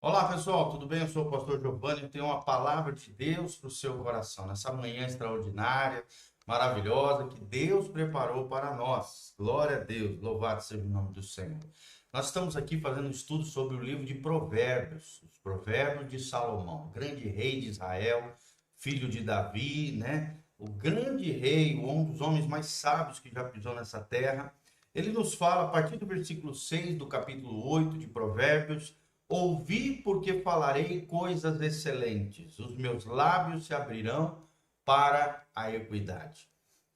Olá pessoal, tudo bem? Eu sou o pastor Giovanni. Eu tenho uma palavra de Deus para o seu coração nessa manhã extraordinária, maravilhosa que Deus preparou para nós. Glória a Deus, louvado seja o nome do Senhor. Nós estamos aqui fazendo um estudo sobre o livro de Provérbios, os Provérbios de Salomão, grande rei de Israel, filho de Davi, né? O grande rei, um dos homens mais sábios que já pisou nessa terra. Ele nos fala a partir do versículo 6 do capítulo 8 de Provérbios. Ouvi porque falarei coisas excelentes, os meus lábios se abrirão para a equidade.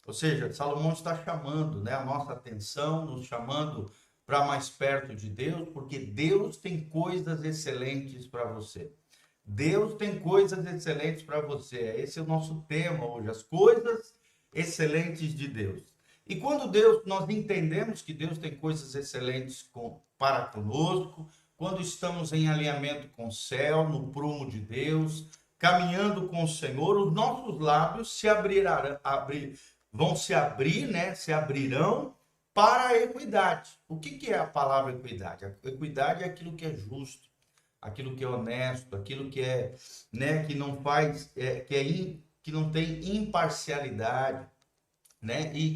Ou seja, Salomão está chamando, né, a nossa atenção, nos chamando para mais perto de Deus, porque Deus tem coisas excelentes para você. Deus tem coisas excelentes para você. Esse é o nosso tema hoje, as coisas excelentes de Deus. E quando nós entendemos que Deus tem coisas excelentes para conosco, quando estamos em alinhamento com o céu, no prumo de Deus, caminhando com o Senhor, os nossos lábios vão se abrir, né? Se abrirão para a equidade. O que é a palavra equidade? A equidade é aquilo que é justo, aquilo que é honesto, aquilo que é, né? Que não faz, que não tem imparcialidade, né? E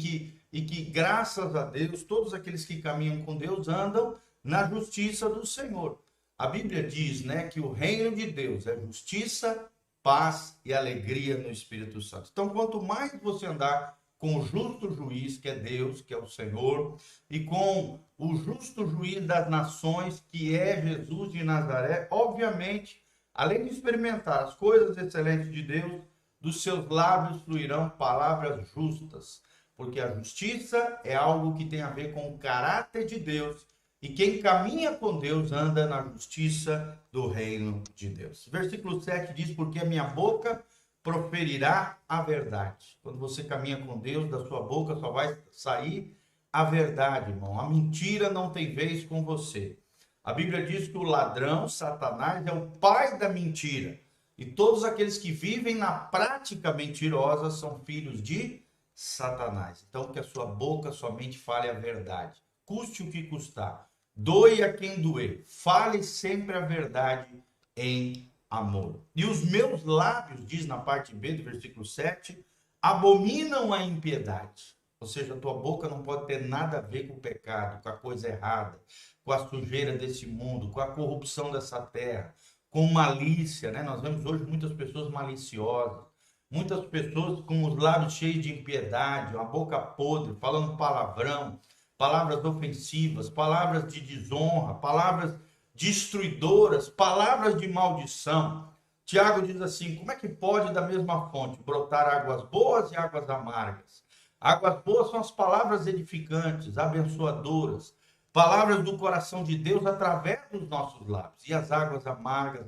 que graças a Deus, todos aqueles que caminham com Deus andam na justiça do Senhor. A Bíblia diz, né, que o reino de Deus é justiça, paz e alegria no Espírito Santo. Então, quanto mais você andar com o justo juiz, que é Deus, que é o Senhor, e com o justo juiz das nações, que é Jesus de Nazaré, obviamente, além de experimentar as coisas excelentes de Deus, dos seus lábios fluirão palavras justas, porque a justiça é algo que tem a ver com o caráter de Deus, e quem caminha com Deus anda na justiça do reino de Deus. Versículo 7 diz, porque a minha boca proferirá a verdade. Quando você caminha com Deus, da sua boca só vai sair a verdade, irmão. A mentira não tem vez com você. A Bíblia diz que o ladrão, Satanás, é o pai da mentira. E todos aqueles que vivem na prática mentirosa são filhos de Satanás. Então, que a sua boca somente fale a verdade. Custe o que custar. Doe a quem doer. Fale sempre a verdade em amor. E os meus lábios, diz na parte B do versículo 7, abominam a impiedade. Ou seja, a tua boca não pode ter nada a ver com o pecado, com a coisa errada, com a sujeira desse mundo, com a corrupção dessa terra, com malícia, né? Nós vemos hoje muitas pessoas maliciosas, muitas pessoas com os lábios cheios de impiedade, uma boca podre, falando palavrão, palavras ofensivas, palavras de desonra, palavras destruidoras, palavras de maldição. Tiago diz assim, como é que pode da mesma fonte brotar águas boas e águas amargas? Águas boas são as palavras edificantes, abençoadoras, palavras do coração de Deus através dos nossos lábios. E as águas amargas,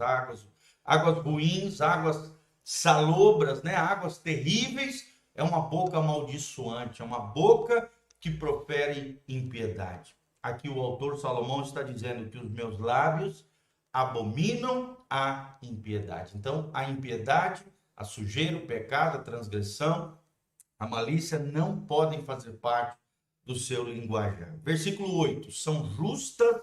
águas ruins, águas salobras, né? Águas terríveis, é uma boca amaldiçoante, é uma boca que profere impiedade. Aqui o autor Salomão está dizendo que os meus lábios abominam a impiedade. Então, a impiedade, a sujeira, o pecado, a transgressão, a malícia não podem fazer parte do seu linguajar. Versículo 8. São justas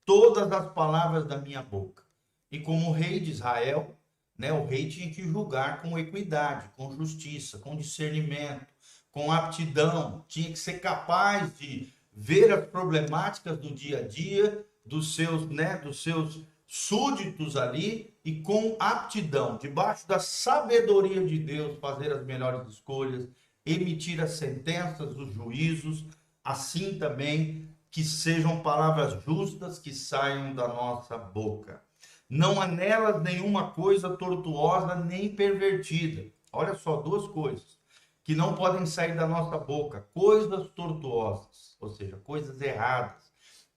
todas as palavras da minha boca. E como rei de Israel, né, o rei tinha que julgar com equidade, com justiça, com discernimento, com aptidão, tinha que ser capaz de ver as problemáticas do dia a dia dos seus súditos ali e com aptidão, debaixo da sabedoria de Deus, fazer as melhores escolhas, emitir as sentenças, os juízos, assim também que sejam palavras justas que saiam da nossa boca. Não há nelas nenhuma coisa tortuosa nem pervertida. Olha só, duas coisas que não podem sair da nossa boca, coisas tortuosas, ou seja, coisas erradas,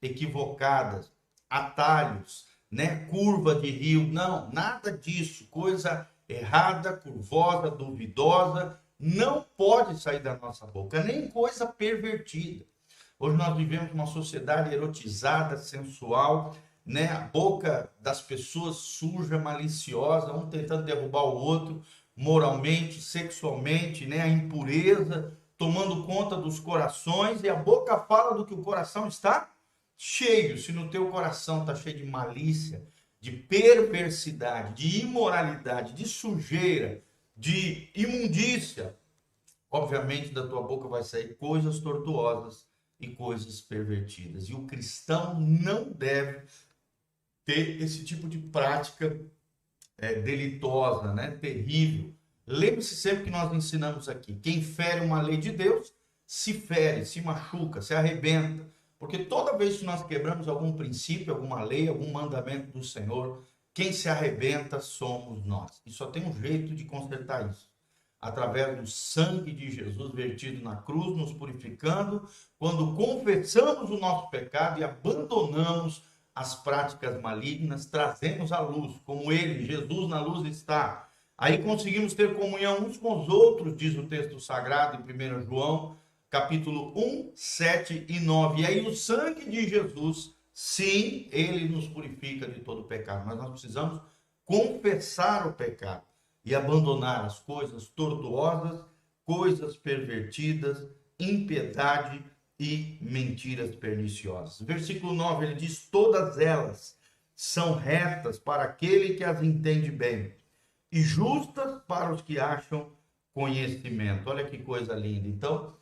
equivocadas, atalhos, né? Curva de rio, não, nada disso, coisa errada, curvosa, duvidosa, não pode sair da nossa boca, nem coisa pervertida. Hoje nós vivemos uma sociedade erotizada, sensual, né? A boca das pessoas suja, maliciosa, um tentando derrubar o outro, moralmente, sexualmente, né? A impureza tomando conta dos corações, e a boca fala do que o coração está cheio. Se no teu coração está cheio de malícia, de perversidade, de imoralidade, de sujeira, de imundícia, obviamente da tua boca vai sair coisas tortuosas e coisas pervertidas. E o cristão não deve ter esse tipo de prática delitosa, né? Terrível. Lembre-se sempre que nós ensinamos aqui: quem fere uma lei de Deus, se fere, se machuca, se arrebenta. Porque toda vez que nós quebramos algum princípio, alguma lei, algum mandamento do Senhor, quem se arrebenta somos nós. E só tem um jeito de consertar isso: através do sangue de Jesus vertido na cruz, nos purificando, quando confessamos o nosso pecado e abandonamos as práticas malignas, trazemos à luz, como ele, Jesus, na luz está. Aí conseguimos ter comunhão uns com os outros, diz o texto sagrado em 1 João, capítulo 1, 7 e 9. E aí o sangue de Jesus, sim, ele nos purifica de todo pecado, mas nós precisamos confessar o pecado e abandonar as coisas tortuosas, coisas pervertidas, impiedade e mentiras perniciosas. Versículo 9, ele diz: todas elas são retas para aquele que as entende bem, e justas para os que acham conhecimento. Olha que coisa linda. Então,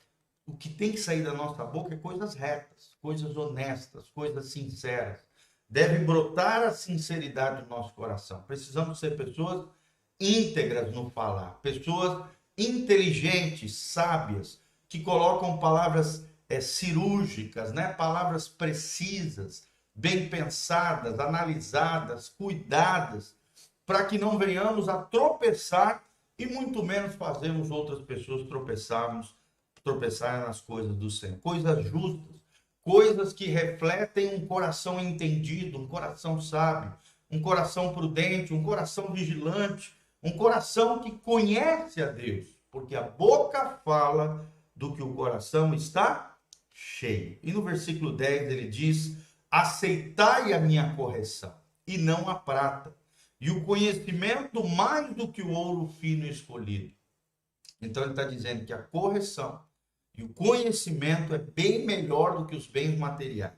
o que tem que sair da nossa boca é coisas retas, coisas honestas, coisas sinceras. Deve brotar a sinceridade do nosso coração. Precisamos ser pessoas íntegras no falar, pessoas inteligentes, sábias, que colocam palavras cirúrgicas, né? Palavras precisas, bem pensadas, analisadas, cuidadas, para que não venhamos a tropeçar e muito menos fazermos outras pessoas tropeçarem nas coisas do Senhor. Coisas justas, coisas que refletem um coração entendido, um coração sábio, um coração prudente, um coração vigilante, um coração que conhece a Deus, porque a boca fala do que o coração está cheio. E no versículo 10 ele diz: aceitai a minha correção, e não a prata, e o conhecimento mais do que o ouro fino escolhido. Então ele está dizendo que a correção e o conhecimento é bem melhor do que os bens materiais,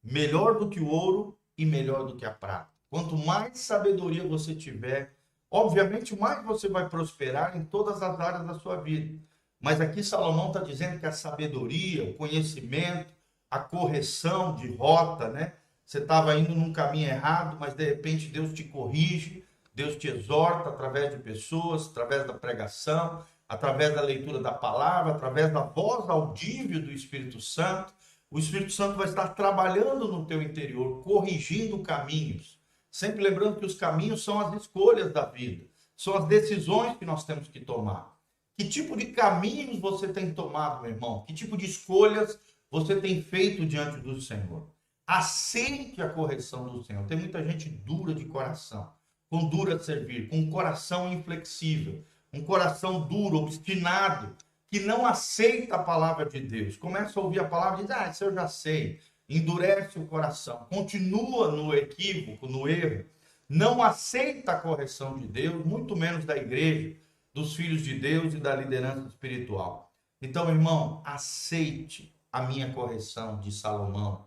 melhor do que o ouro e melhor do que a prata. Quanto mais sabedoria você tiver, obviamente mais você vai prosperar em todas as áreas da sua vida. Mas aqui Salomão está dizendo que a sabedoria, o conhecimento, a correção de rota, né? Você estava indo num caminho errado, mas de repente Deus te corrige, Deus te exorta através de pessoas, através da pregação, através da leitura da palavra, através da voz audível do Espírito Santo. O Espírito Santo vai estar trabalhando no teu interior, corrigindo caminhos. Sempre lembrando que os caminhos são as escolhas da vida, são as decisões que nós temos que tomar. Que tipo de caminhos você tem tomado, meu irmão? Que tipo de escolhas você tem feito diante do Senhor? Aceite a correção do Senhor. Tem muita gente dura de coração, com dura de servir, com um coração inflexível, um coração duro, obstinado, que não aceita a palavra de Deus. Começa a ouvir a palavra e diz: isso eu já sei. Endurece o coração, continua no equívoco, no erro, não aceita a correção de Deus, muito menos da igreja, dos filhos de Deus e da liderança espiritual. Então, irmão, aceite a minha correção, de Salomão,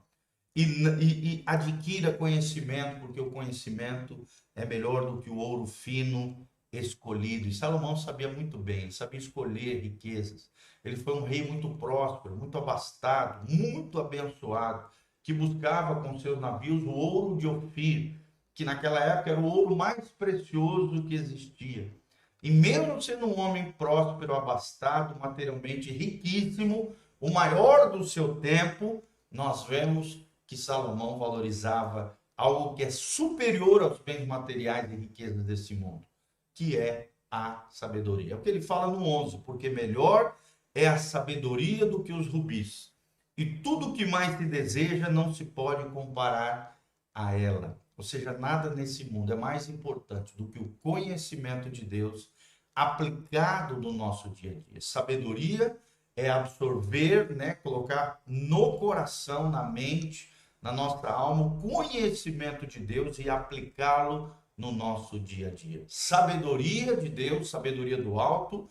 e adquira conhecimento, porque o conhecimento é melhor do que o ouro fino escolhido. E Salomão sabia muito bem, ele sabia escolher riquezas. Ele foi um rei muito próspero, muito abastado, muito abençoado, que buscava com seus navios o ouro de Ofir, que naquela época era o ouro mais precioso que existia. E mesmo sendo um homem próspero, abastado, materialmente riquíssimo, o maior do seu tempo, nós vemos que Salomão valorizava algo que é superior aos bens materiais e riquezas desse mundo, que é a sabedoria. É o que ele fala no 11, porque melhor é a sabedoria do que os rubis, e tudo que mais se deseja não se pode comparar a ela. Ou seja, nada nesse mundo é mais importante do que o conhecimento de Deus aplicado no nosso dia a dia. Sabedoria é absorver, né, colocar no coração, na mente, na nossa alma, o conhecimento de Deus e aplicá-lo no nosso dia a dia. Sabedoria de Deus, sabedoria do alto,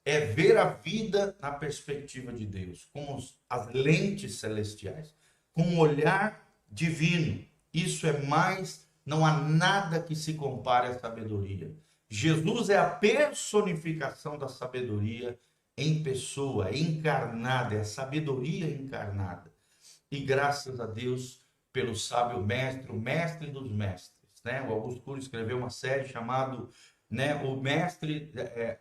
é ver a vida na perspectiva de Deus, com as lentes celestiais, com um olhar divino. Isso é mais Não há nada que se compare à sabedoria. Jesus é a personificação da sabedoria em pessoa, encarnada, é a sabedoria encarnada. E graças a Deus pelo sábio mestre, o mestre dos mestres, né? O Augusto Cury escreveu uma série chamada, né, o mestre,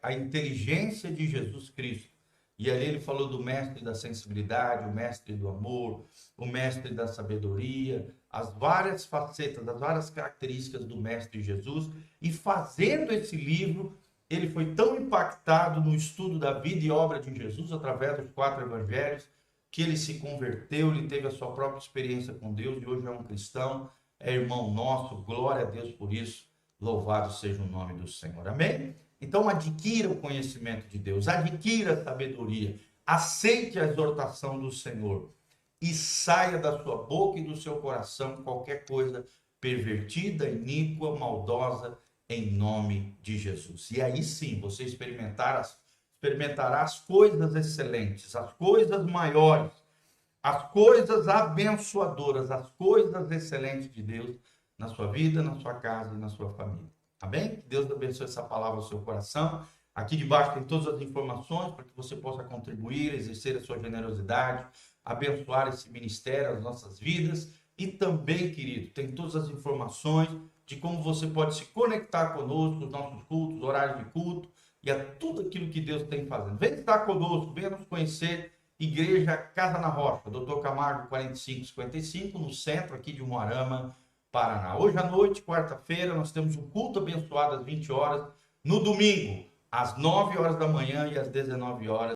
a inteligência de Jesus Cristo. E ali ele falou do mestre da sensibilidade, o mestre do amor, o mestre da sabedoria, as várias facetas, as várias características do mestre Jesus. E fazendo esse livro, ele foi tão impactado no estudo da vida e obra de Jesus, através dos 4 evangelhos, que ele se converteu, ele teve a sua própria experiência com Deus, e hoje é um cristão, é irmão nosso, glória a Deus por isso, louvado seja o nome do Senhor, amém? Então adquira o conhecimento de Deus, adquira a sabedoria, aceite a exortação do Senhor, e saia da sua boca e do seu coração qualquer coisa pervertida, iníqua, maldosa, em nome de Jesus. E aí sim, você experimentará as coisas excelentes, as coisas maiores, as coisas abençoadoras, as coisas excelentes de Deus na sua vida, na sua casa e na sua família. Amém? Que Deus abençoe essa palavra ao seu coração. Aqui debaixo tem todas as informações para que você possa contribuir, exercer a sua generosidade, abençoar esse ministério, as nossas vidas. E também, querido, tem todas as informações de como você pode se conectar conosco, os nossos cultos, horários de culto, e a tudo aquilo que Deus tem fazendo. Vem estar conosco, venha nos conhecer, Igreja Casa na Rocha, Dr. Camargo 4555, no centro aqui de Umuarama, Paraná. Hoje à noite, quarta-feira, nós temos um culto abençoado às 20 horas, no domingo, às 9 horas da manhã e às 19 horas.